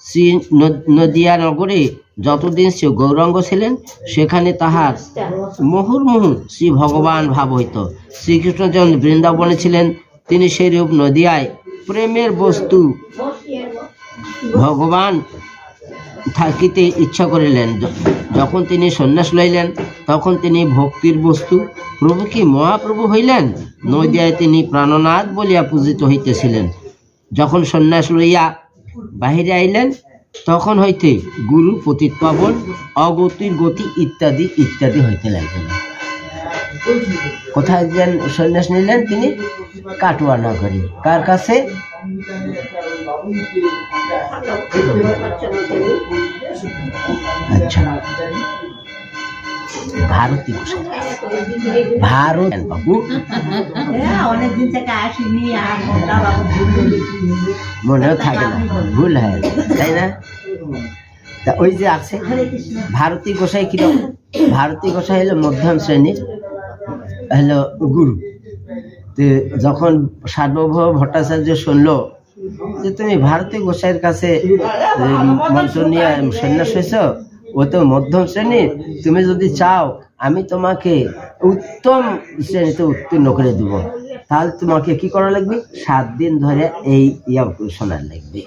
শ্রী নদিয়া নগরে যতদিন শ্রী গৌরাঙ্গ ছিলেন সেখানে তাহার মুহুর্মুহু শ্রী ভগবান ভাব হইত। শ্রীকৃষ্ণ যখন বৃন্দাবনে ছিলেন তিনি সেইরূপ নদিয়ায় প্রেমের বস্তু ভগবান থাকিতে ইচ্ছা করিলেন। যখন তিনি সন্ন্যাস লইলেন তখন তিনি ভক্তির বস্তু প্রভু কি মহাপ্রভু হইলেন। নদিয়ায় তিনি প্রাণনাথ বলিয়া পূজিত হইতেছিলেন। যখন সন্ন্যাস লইয়া বাহিরে আইলেন তখন হইতে গুরু পতিতপাবন অগতির গতি ইত্যাদি ইত্যাদি হইতে লাগলেন। কোথায় যেন সন্ন্যাস নিলেন তিনি? কাটোয়া নগরে। কার কাছে? আচ্ছা, ভারতী গোসাই। ভারত বাবু অনেকদিন থেকে আসিনি, মনেও থাকে না, ভুল হয় তাই না? তা ওই যে আছে ভারতী গোসাই। কিরকম? ভারতী গোসাই হলো মধ্যম শ্রেণীর হলো গুরু। তো যখন সার্বভৌম ভট্টাচার্য শুনলো যে তুমি ভারতী গোসাইয়ের কাছে মন্ত্র নিয়ে সন্ন্যাস হয়েছ, ও তো মধ্যম শ্রেণীর, তুমি যদি চাও আমি তোমাকে উত্তম শ্রেণীতে উত্তীর্ণ করে দেব, তাহলে তোমাকে কি করা লাগবে? 7 দিন ধরে এই শোনার লাগবে।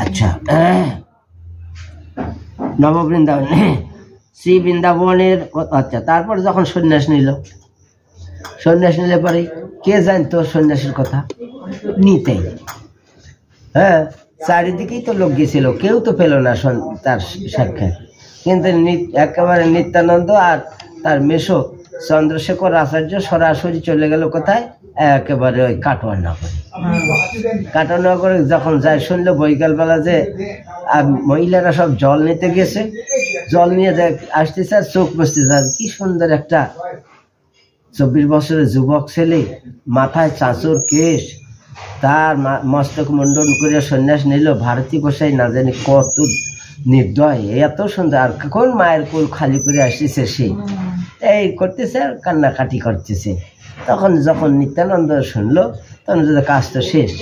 আচ্ছা, নববৃন্দাবন শ্রী বৃন্দাবনের। আচ্ছা, তারপর যখন সন্ন্যাস নিলে পরে কে জানতো সন্ন্যাসের কথা? নিতেই। হ্যাঁ, চারিদিকেই তো লোক গেছিল, কেউ তো পেল না তার সাক্ষাৎ। কিন্তু একেবারে নিত্যানন্দ আর তার মেশো চন্দ্রশেখর আচার্য সরাসরি চলে গেল কোথায়? একেবারে ওই কাটোয়া নগরে। কাটোয়া নগরে যখন যায় শুনলো বৈকালবেলা যে মহিলারা সব জল নিতে গেছে, জল নিয়ে আসতেছে আর চোখ বসতেছে। আর কি সুন্দর একটা 24 বছরের যুবক ছেলে, মাথায় চাঁচুর কেশ, তার মস্তক মণ্ডন করে সন্ন্যাস নিল। ভারতী গোসাই না জানি কত নির্দয়, এত সুন্দর। আর কোন মায়ের কোল খালি করে আসতেছে, সে এই করতেছে আর কান্নাকাটি করতেছে। তখন যখন নিত্যানন্দ শুনলো তখন কাজ তো শেষ।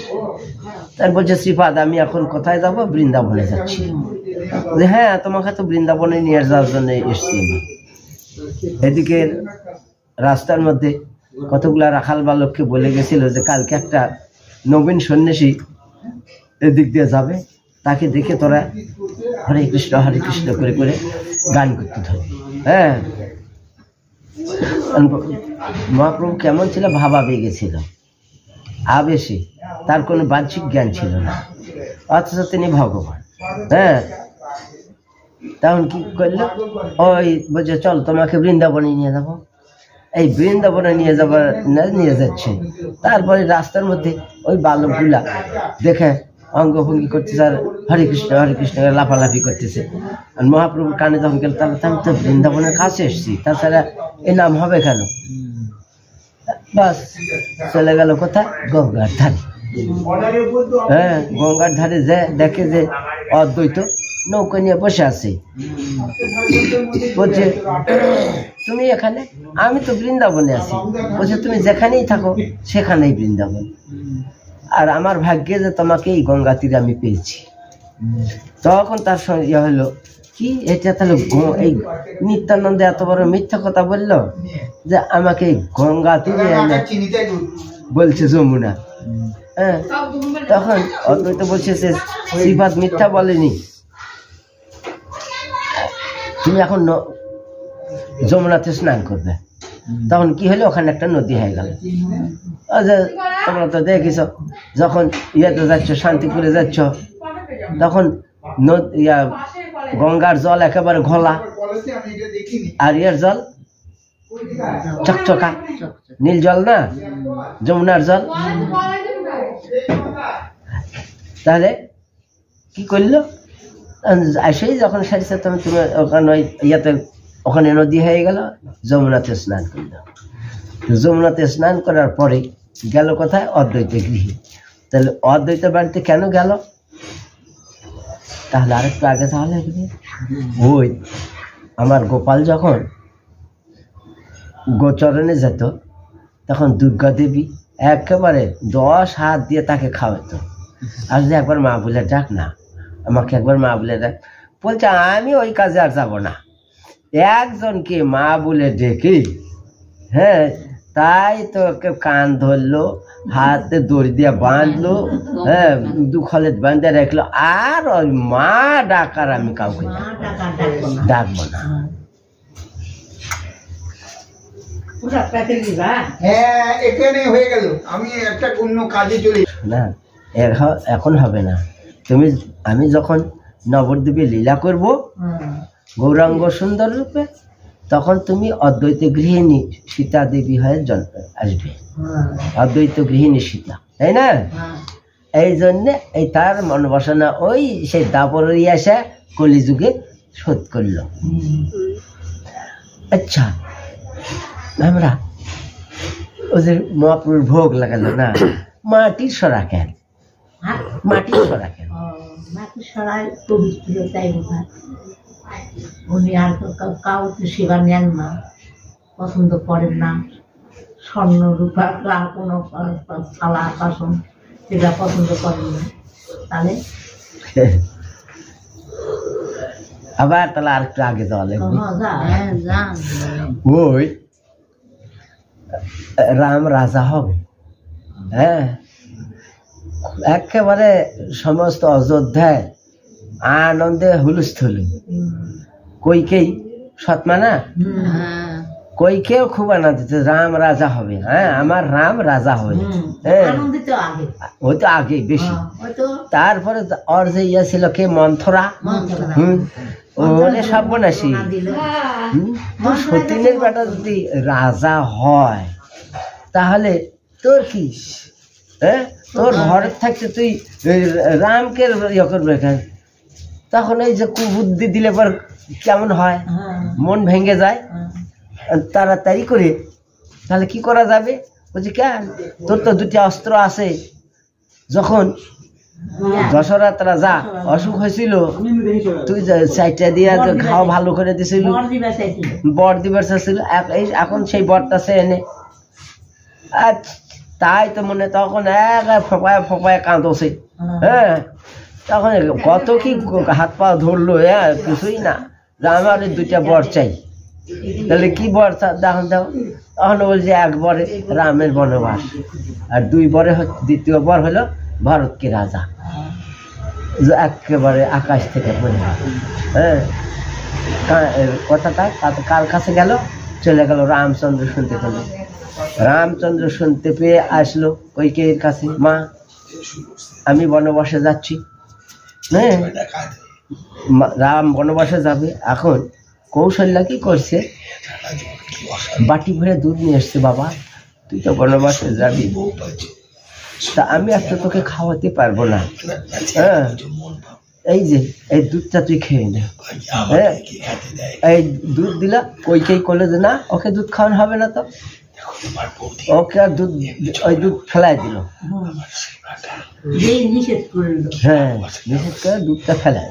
তার বলছে, শ্রীপাদ আমি এখন কোথায় যাব? বৃন্দাবনে যাচ্ছি। হ্যাঁ, তোমাকে তো বৃন্দাবনে নিয়ে যাওয়ার জন্য এসছি। এদিকে রাস্তার মধ্যে কতগুলা রাখাল বালককে বলে গেছিল যে কালকে একটা নবীন সন্ন্যাসী এদিক দিয়ে যাবে, তাকে দেখে তোরা হরে কৃষ্ণ করে করে গান করতে থাকবে। হ্যাঁ, মহাপ্রভু কেমন ছিল? ভাবাবে গেছিল, আবেশে, তার কোনো বাহ্যিক জ্ঞান ছিল না, অথচ তিনি ভগবান। হ্যাঁ, তখন কি করলো? ওই বলছে চল তোমাকে বৃন্দাবনে নিয়ে যাবো। এই বৃন্দাবনে নিয়ে যাচ্ছে। তারপরে রাস্তার মধ্যে ওই বালকগুলা দেখে অঙ্গভঙ্গি করতেছে আর হরে কৃষ্ণ লাফালাফি করতেছে। আর মহাপ্রভু কানে যখন গেল, তাহলে আমি তো বৃন্দাবনের কাছে এসছি, তাছাড়া এ নাম হবে কেন? বাস চলে গেল কোথায়? গঙ্গার ধারে। হ্যাঁ, গঙ্গার ধারে যে দেখে যে অদ্বৈত নৌকা নিয়ে বসে আছে। বলছে তুমি এখানে? আমি তো বৃন্দাবনে আছি। বলছে তুমি যেখানেই থাকো সেখানেই বৃন্দাবন, আর আমার ভাগ্যে যে তোমাকে এই গঙ্গা তীরে আমি পেয়েছি। তখন তার সঙ্গে হলো কি, এটা তাহলে এই নিত্যানন্দ এত বড় মিথ্যা কথা বললো যে আমাকে গঙ্গা তীরে বলছে যমুনা। হ্যাঁ, তখন অদ্বৈত বলছে যে শ্রীপাদ মিথ্যা বলেনি, তুমি এখন যমুনাতে স্নান করবে। তখন কি হলো? ওখানে একটা নদী হয়ে গেল। তোমরা তো দেখিস, যখন ইয়েতে যাচ্ছ, শান্তিপুরে যাচ্ছ, তখন গঙ্গার জল একেবারে ঘোলা, আর ইয়ের জল চকচকা নীল জল না, যমুনার জল। তাহলে কি করলো? সেই যখন সারিছে তখন তুমি ওখানে ইয়াতে ওখানে নদী হয়ে গেল, যমুনাতে স্নান করলো। যমুনাতে স্নান করার পরে গেল কোথায়? অদ্বৈত গৃহে। তাহলে অদ্বৈত বাড়িতে কেন গেল? তাহলে আরেকটু আগে তাহলে ওই আমার গোপাল যখন গোচরণে যেত তখন দুর্গা দেবী একেবারে 10 হাত দিয়ে তাকে খাওয়াতো। আর যে একবার মা বলে ডাক না, আমাকে একবার মা বলে ডাক। বলছে আমি ওই কাজে আর যাবো না। একজনকে মা বলে ডেকে, হ্যাঁ, তাই তো ওকে কান ধরলো, হাতে দড়ি দিয়ে বাঁধলো, হ্যাঁ, দুখলে বাঁধে রাখলো। আর ওই মা ডাকার আমি কাউকে ডাকবো না। হ্যাঁ, এখানে হয়ে গেল, আমি একটা অন্য কাজে চলে না, এখন হবে না। আমি যখন নবদ্বীপে লীলা করব গৌরাঙ্গ সুন্দর রূপে, তখন তুমি অদ্বৈত গৃহিণী সীতা দেবী হয়ে জন্ম আসবে, অদ্বৈত গৃহিণী সীতা, তাই না? এই জন্যে এই তার মন বসানো ওই সেই দাপরি এসে কলিযুগে শোধ করল। আচ্ছা, আমরা ওদের মহাপুরুর ভোগ লাগালো না, মাটির সরা কেন? মাটির সরা কেন? মাটির সরাই পবিত্রতাই বোঝায়। উনি আর কাউকে সেবা নেন না, পছন্দ করেন না। স্বর্ণ রূপা কোনো থালা বাসন সেটা পছন্দ করেন না। তাহলে আবার তাহলে আর একটু আগে যাওয়া লাগবে। ওই রাম রাজা হবে, হ্যাঁ, একেবারে সমস্ত অযোধ্যায় আনন্দে হুলস্থুল। কইকেই সৎমা না, কইকেও খুব আনন্দ দিতে, রাম রাজা হবে, হ্যাঁ, আমার রাম রাজা হবে। হ্যাঁ, ওই তো আগে বেশি। তারপরে ওর যে ইয়ে ছিল কে, মন্থরা, ওরে সর্বনাশী। সতীনের বেটা যদি রাজা হয় তাহলে তোর কি, হ্যাঁ, তোর ঘরে থাকতে তুই রামকে ইয়ে করবে কেন? তখন এই যে কুবুদ্ধি দিলে পর কেমন হয়, মন ভেঙে যায় তাড়াতাড়ি করে। তাহলে কি করা যাবে? বলছি কেন, তোর তো দুটি অস্ত্র আছে। যখন দশরথ রাজা অসুখ হয়েছিল, তুই চাইটা দিয়ে ঘাও ভালো করে দিছিল, বর দিবার চাইছিল, এখন সেই বরটা সে এনে। তাই তো মনে তখন এক ফোপায় ফোপায় কাঁদছে। হ্যাঁ, তখন কত কি হাত পা ধরলো, হ্যাঁ, কিছুই না, আমার দুইটা বর চাই। তাহলে কি বর দেখুন দাও? তখন বলছে এক বরে রামের বনবাস, আর দুই বরে দ্বিতীয় বর হলো ভারতকে রাজা, একেবারে আকাশ থেকে পড়ে। হ্যাঁ, কথাটা কার কাছে গেল? চলে গেল রামচন্দ্র শুনতে পেল। রামচন্দ্র শুনতে পেয়ে আসলো কৈকেয়ীর কাছে, মা আমি বনবাসে যাচ্ছি। হ্যাঁ, রাম বনবাসে যাবে। এখন কৌশল্যা কি করছে, বাটি ভরে দুধ নিয়ে এসছে। বাবা তুই তো বনবাসে যাবি, তা আমি একটা তোকে খাওয়াতে পারবো না। হ্যাঁ, এই যে এই দুধটা তুই খেয়ে নে। হ্যাঁ, এই দুধ দিলা। কৈকেয়ী করলে যে না, ওকে দুধ খাওয়ানো হবে না, তো ওকে আর দুধ, ওই দুধ ফেলাই দিল। নিষেধ করলো। হ্যাঁ, নিষেধ করে দুধটা ফেলাই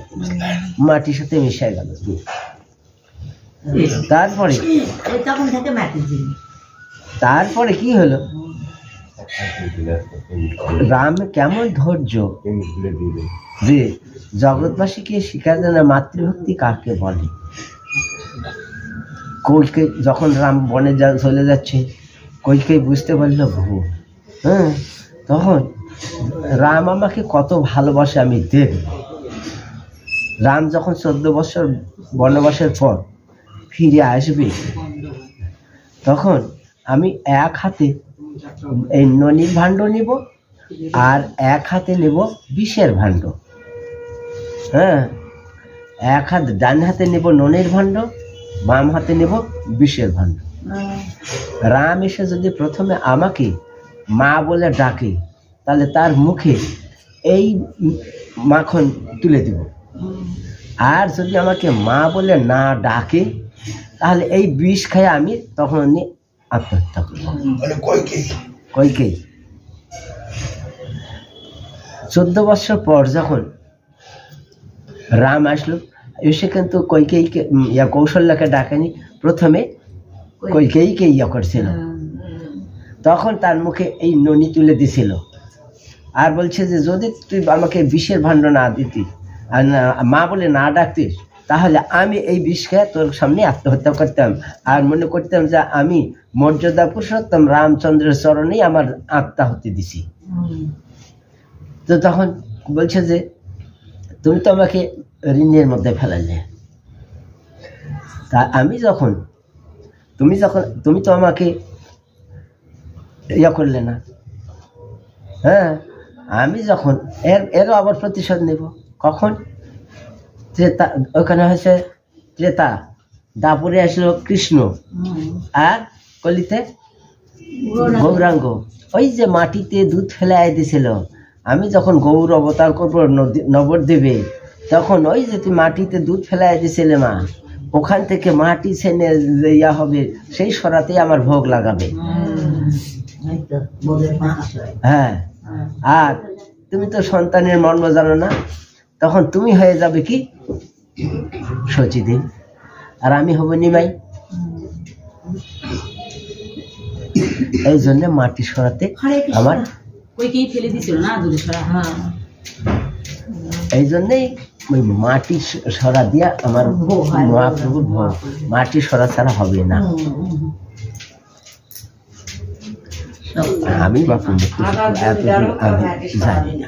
মাটির সাথে মিশে গেল দুধ। তারপরে তখন থেকে মাটির জিনিস। তারপরে কি হলো, রাম কেমন ধৈর্য যে জগৎবাসীকে শিক্ষা দেন মাতৃভক্তি কাকে বলে। কৈকেয়ী যখন রাম বনে চলে যাচ্ছে, কৈকেয়ী বুঝতে পারলো ভুল। হ্যাঁ, তখন রাম আমাকে কত ভালোবাসে আমি দেখব। রাম যখন 14 বছর বনবাসের পর ফিরে আসবে, তখন আমি এক হাতে এই ননির ভাণ্ড নিব, আর এক হাতে নেব বিষের ভাণ্ড। হ্যাঁ, এক হাত ডান হাতে নেব ননির ভাণ্ড, বাম হাতে নেব বিষের ভাণ্ড। রাম এসে যদি প্রথমে আমাকে মা বলে ডাকে, তাহলে তার মুখে এই মাখন তুলে দেব। আর যদি আমাকে মা বলে না ডাকে, তাহলে এই বিষ খাই আমি তখন আত্মহত্যা করব। কৈকেয়ী 14 বছর পর যখন রাম আসলো, এসে কিন্তু কৈকেয়ীকে কৌশল্যাকে ডাকেনি, প্রথমে কৈকেয়ীকে করছিল। তখন তার মুখে এই ননি তুলে দিছিল। আর বলছে যে যদি তুই আমাকে বিষের ভাণ্ড না দিতি আর মা বলে না ডাকতিস, তাহলে আমি এই বিষ খেয়ে তোর সামনে আত্মহত্যা করতাম, আর মনে করতাম যে আমি মর্যাদা পুরুষোত্তম রামচন্দ্রের চরণেই আমার আত্মাহুতি দিছি। তো তখন বলছে যে তুমি তো আমাকে ঋণের মধ্যে ফেলালে, তা আমি যখন তুমি তো আমাকে ইয়া করলে না, হ্যাঁ আমি যখন এরও আবার প্রতিশোধ নেব। কখন? ত্রেতা, ওখানে হয়েছে ত্রেতা, দাপুরে আসলো কৃষ্ণ আর কলিতে গৌরাঙ্গ। ওই যে মাটিতে দুধ ফেলাই দিছিল, আমি যখন গৌর অবতার করবো নবদ্বীপে, তখন ওই যে তুই মাটিতে দুধ ফেলাই দিছিলে মা, ওখান থেকে মাটি ছেনে ইয়া হবে, সেই সরাতেই আমার ভোগ লাগাবে। হ্যাঁ, আর তুমি তো সন্তানের মর্ম জানো না, তখন তুমি হয়ে যাবে কি শচীদেব, আর আমি হব নিমাই। এই জন্য মাটি সরাতে আমার ফেলে দিছিল না দূরে সরা। এই জন্যই ওই মাটি সরা দিয়া আমার মহাপ্রভুর ভোগ, মাটি সরা ছাড়া হবে না। আমি বাপু আমি জানি না।